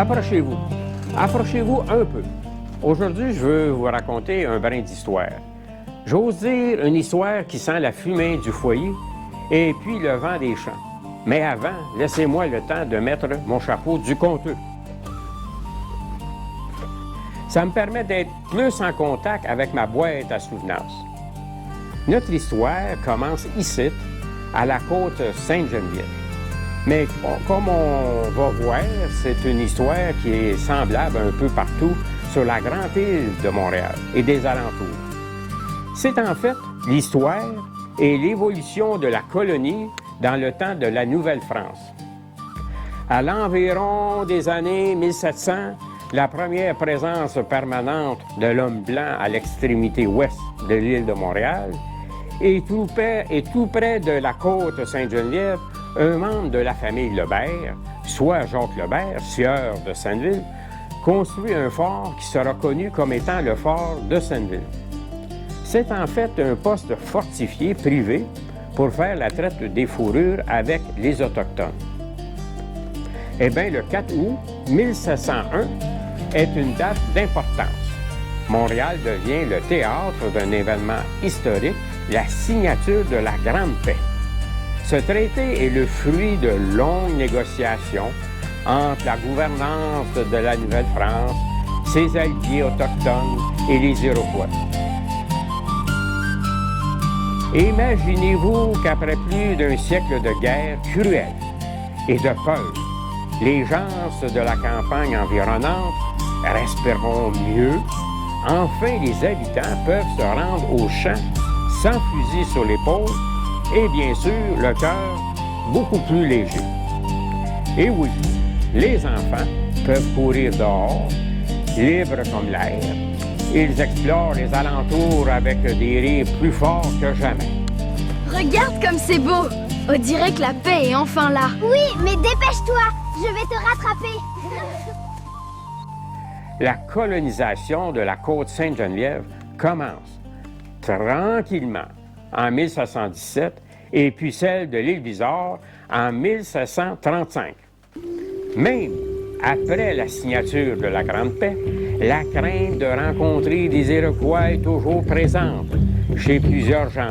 Approchez-vous. Approchez-vous un peu. Aujourd'hui, je veux vous raconter un brin d'histoire. J'ose dire une histoire qui sent la fumée du foyer et puis le vent des champs. Mais avant, laissez-moi le temps de mettre mon chapeau du conteur. Ça me permet d'être plus en contact avec ma boîte à souvenance. Notre histoire commence ici, à la côte Sainte-Geneviève. Mais comme on va voir, c'est une histoire qui est semblable un peu partout sur la grande île de Montréal et des alentours. C'est en fait l'histoire et l'évolution de la colonie dans le temps de la Nouvelle-France. À l'environ des années 1700, la première présence permanente de l'homme blanc à l'extrémité ouest de l'île de Montréal et tout près de la côte Sainte-Geneviève, un membre de la famille Lebert, soit Jacques Lebert, sieur de Senneville, construit un fort qui sera connu comme étant le fort de Senneville. C'est en fait un poste fortifié privé pour faire la traite des fourrures avec les Autochtones. Eh bien, le 4 août 1701 est une date d'importance. Montréal devient le théâtre d'un événement historique, la signature de la Grande Paix. Ce traité est le fruit de longues négociations entre la gouvernance de la Nouvelle-France, ses alliés autochtones et les Iroquois. Imaginez-vous qu'après plus d'un siècle de guerre cruelle et de peur, les gens de la campagne environnante respireront mieux. Enfin, les habitants peuvent se rendre aux champs sans fusil sur l'épaule et bien sûr, le cœur beaucoup plus léger. Et oui, les enfants peuvent courir dehors, libres comme l'air. Ils explorent les alentours avec des rires plus forts que jamais. Regarde comme c'est beau! On dirait que la paix est enfin là. Oui, mais dépêche-toi! Je vais te rattraper! La colonisation de la côte Sainte-Geneviève commence tranquillement en 1717 et puis celle de l'île Bizarre en 1735. Même après la signature de la Grande Paix, la crainte de rencontrer des Iroquois est toujours présente chez plusieurs gens.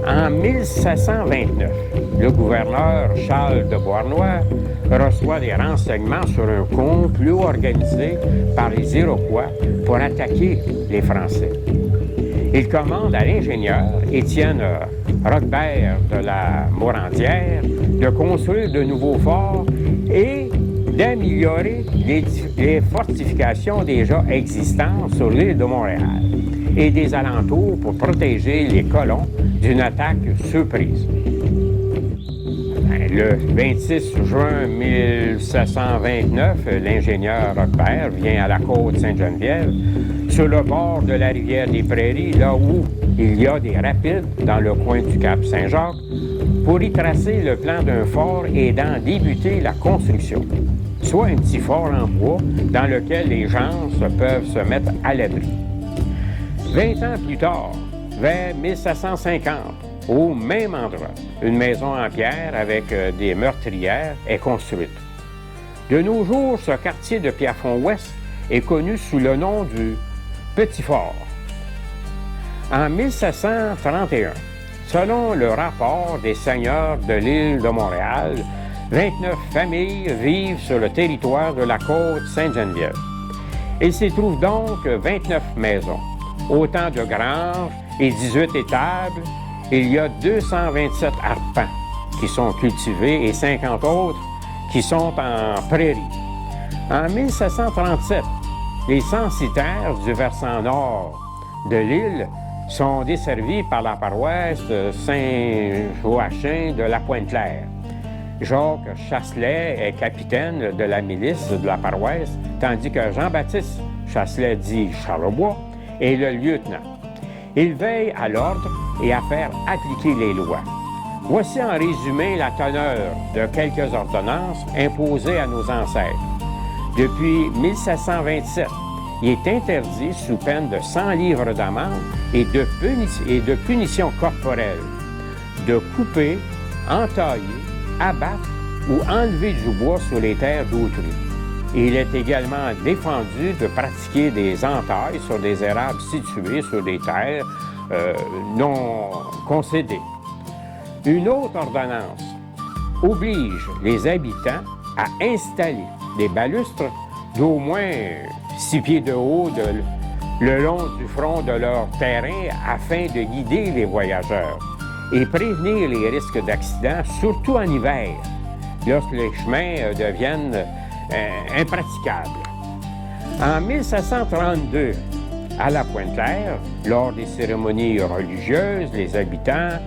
En 1729, le gouverneur Charles de Beauharnois reçoit des renseignements sur un complot organisé par les Iroquois pour attaquer les Français. Il commande à l'ingénieur Étienne Roquebert de la Morandière de construire de nouveaux forts et d'améliorer les fortifications déjà existantes sur l'île de Montréal et des alentours pour protéger les colons d'une attaque surprise. Le 26 juin 1729, l'ingénieur Roquebert vient à la côte Sainte-Geneviève, sur le bord de la rivière des Prairies, là où il y a des rapides dans le coin du Cap Saint-Jacques, pour y tracer le plan d'un fort et d'en débuter la construction, soit un petit fort en bois dans lequel les gens peuvent se mettre à l'abri. 20 ans plus tard, vers 1750, au même endroit, une maison en pierre avec des meurtrières est construite. De nos jours, ce quartier de Pierrefonds-Ouest est connu sous le nom du Petit Fort. En 1731, selon le rapport des seigneurs de l'île de Montréal, 29 familles vivent sur le territoire de la côte Sainte-Geneviève. Il s'y trouve donc 29 maisons, autant de granges et 18 étables. Il y a 227 arpents qui sont cultivés et 50 autres qui sont en prairie. En 1737, les censitaires du versant nord de l'île sont desservis par la paroisse de Saint-Joachim de la Pointe-Claire. Jacques Chasselet est capitaine de la milice de la paroisse, tandis que Jean-Baptiste Chasselet, dit Charlebois, est le lieutenant. Il veille à l'ordre et à faire appliquer les lois. Voici en résumé la teneur de quelques ordonnances imposées à nos ancêtres. Depuis 1727, il est interdit, sous peine de 100 livres d'amende et de punition corporelle, de couper, entailler, abattre ou enlever du bois sur les terres d'autrui. Il est également défendu de pratiquer des entailles sur des érables situés sur des terres non concédées. Une autre ordonnance oblige les habitants à installer des balustres d'au moins 6 pieds de haut le long du front de leur terrain afin de guider les voyageurs et prévenir les risques d'accidents, surtout en hiver, lorsque les chemins deviennent impraticables. En 1732, à la Pointe-Claire, lors des cérémonies religieuses, les habitants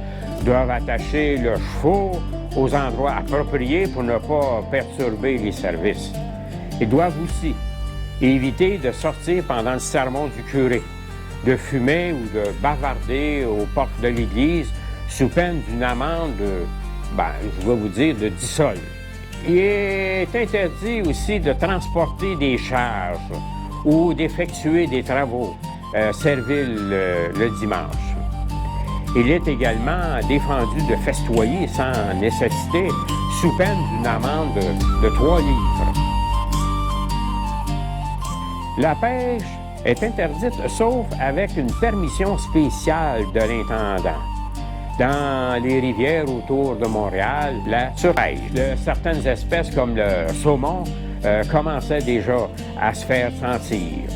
doivent attacher leurs chevaux aux endroits appropriés pour ne pas perturber les services. Ils doivent aussi éviter de sortir pendant le sermon du curé, de fumer ou de bavarder aux portes de l'église sous peine d'une amende je vais vous dire, de 10 sols. Il est interdit aussi de transporter des charges ou d'effectuer des travaux serviles le dimanche. Il est également défendu de festoyer sans nécessité sous peine d'une amende de 3 livres. La pêche est interdite sauf avec une permission spéciale de l'intendant. Dans les rivières autour de Montréal, la surpêche de certaines espèces comme le saumon commençait déjà à se faire sentir.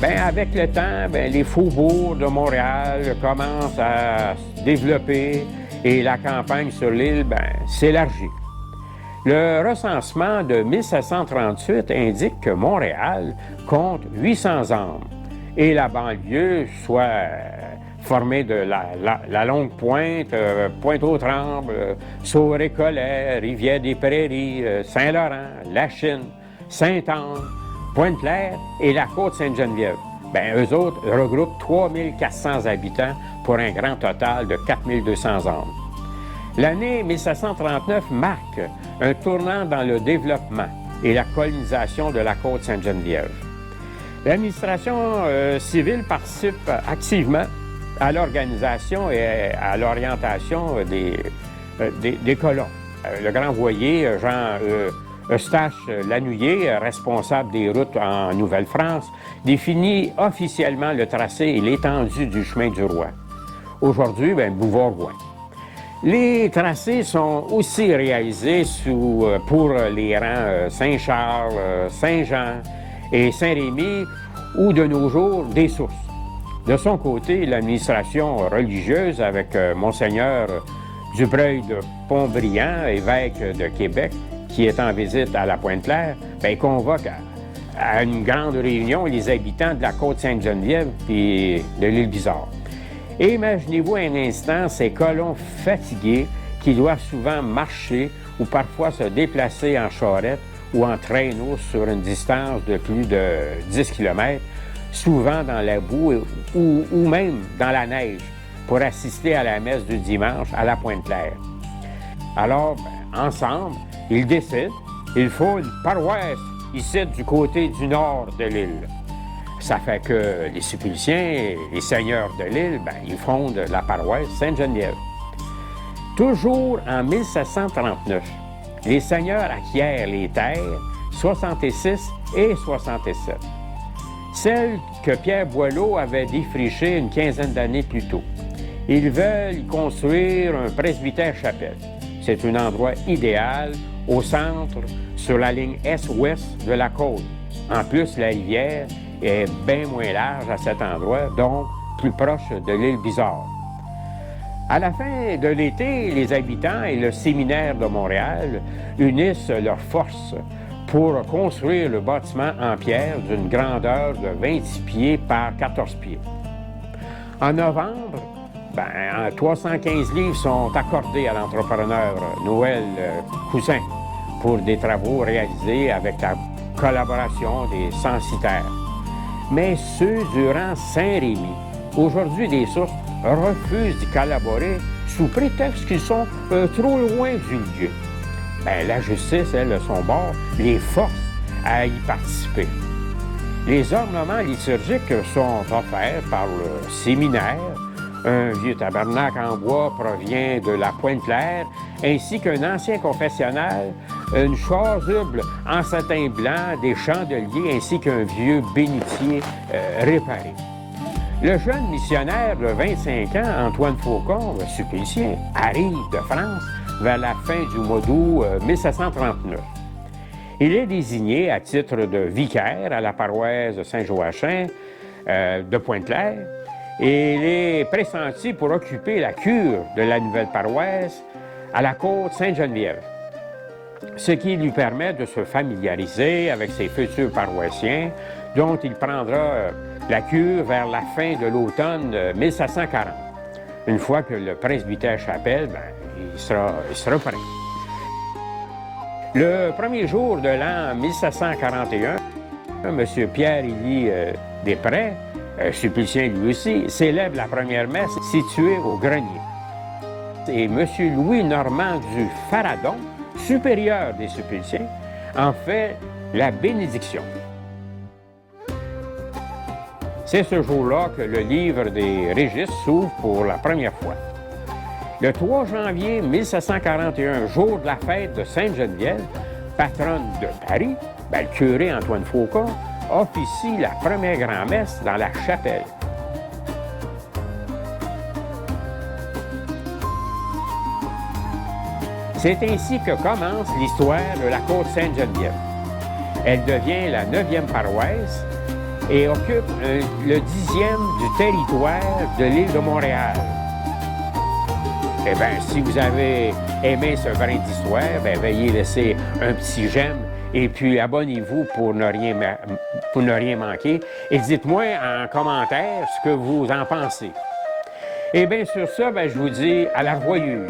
Avec le temps, les faubourgs de Montréal commencent à se développer et la campagne sur l'île s'élargit. Le recensement de 1738 indique que Montréal compte 800 âmes et la banlieue, soit formée de la Longue Pointe, Pointe-aux-Trembles, Sauve-Récollet, Rivière-des-Prairies, Saint-Laurent, La Chine, Sainte-Anne, Pointe-Claire et la Côte-Sainte-Geneviève. Eux autres regroupent 3400 habitants pour un grand total de 4200 âmes. L'année 1739 marque un tournant dans le développement et la colonisation de la Côte-Sainte-Geneviève. L'administration civile participe activement à l'organisation et à l'orientation des colons. Le grand voyer, Jean Eustache Lanouillet, responsable des routes en Nouvelle-France, définit officiellement le tracé et l'étendue du chemin du roi. Aujourd'hui, Bouvard-Rouen. Les tracés sont aussi réalisés pour les rangs Saint-Charles, Saint-Jean et Saint-Rémy ou de nos jours des sources. De son côté, l'administration religieuse avec Monseigneur Dubreuil de Pontbriand, évêque de Québec, qui est en visite à la Pointe-Claire, convoque à une grande réunion les habitants de la Côte-Sainte-Geneviève et de l'île Bizarre. Et imaginez-vous un instant ces colons fatigués qui doivent souvent marcher ou parfois se déplacer en charrette ou en traîneau sur une distance de plus de 10 km, souvent dans la boue ou même dans la neige, pour assister à la messe du dimanche à la Pointe-Claire. Alors, ensemble, ils décident, il faut une paroisse ici du côté du nord de l'île. Ça fait que les Sulpiciens, les seigneurs de l'île, ils fondent la paroisse Sainte-Geneviève. Toujours en 1739, les seigneurs acquièrent les terres 66 et 67. Celles que Pierre Boileau avait défrichées une quinzaine d'années plus tôt. Ils veulent y construire un presbytère-chapelle. C'est un endroit idéal au centre, sur la ligne est-ouest de la côte. En plus, la rivière est bien moins large à cet endroit, donc plus proche de l'île Bizarre. À la fin de l'été, les habitants et le séminaire de Montréal unissent leurs forces pour construire le bâtiment en pierre d'une grandeur de 26 pieds par 14 pieds. En novembre, 315 livres sont accordés à l'entrepreneur Noël Cousin pour des travaux réalisés avec la collaboration des censitaires. Mais ceux durant Saint-Rémy, aujourd'hui des sources, refusent d'y collaborer sous prétexte qu'ils sont trop loin du lieu. La justice, elle, de son bord, les force à y participer. Les ornements liturgiques sont offerts par le séminaire. Un vieux tabernacle en bois provient de la Pointe-Claire, ainsi qu'un ancien confessionnal une chasuble en satin blanc, des chandeliers ainsi qu'un vieux bénitier réparé. Le jeune missionnaire de 25 ans, Antoine Faucon, sulpicien, arrive de France vers la fin du mois d'août 1739. Il est désigné à titre de vicaire à la paroisse de Saint-Joachim de Pointe-Claire et il est pressenti pour occuper la cure de la nouvelle paroisse à la côte Sainte-Geneviève, ce qui lui permet de se familiariser avec ses futurs paroissiens dont il prendra la cure vers la fin de l'automne 1740. Une fois que le presbytère chapelle, il sera prêt. Le premier jour de l'an 1741, M. Pierre-Élie Després, sulpicien lui aussi, célèbre la première messe située au grenier. Et M. Louis Normand du Faradon, supérieur des sulpiciens, en fait la bénédiction. C'est ce jour-là que le livre des registres s'ouvre pour la première fois. Le 3 janvier 1741, jour de la fête de Sainte-Geneviève, patronne de Paris, le curé Antoine Faucon officie la première grand-messe dans la chapelle. C'est ainsi que commence l'histoire de la côte Sainte-Geneviève. Elle devient la 9e paroisse et occupe le 10e du territoire de l'île de Montréal. Eh bien, si vous avez aimé ce brin d'histoire, veuillez laisser un petit j'aime et puis abonnez-vous pour ne rien manquer. Et dites-moi en commentaire ce que vous en pensez. Et bien, sur ça, je vous dis à la revoyure.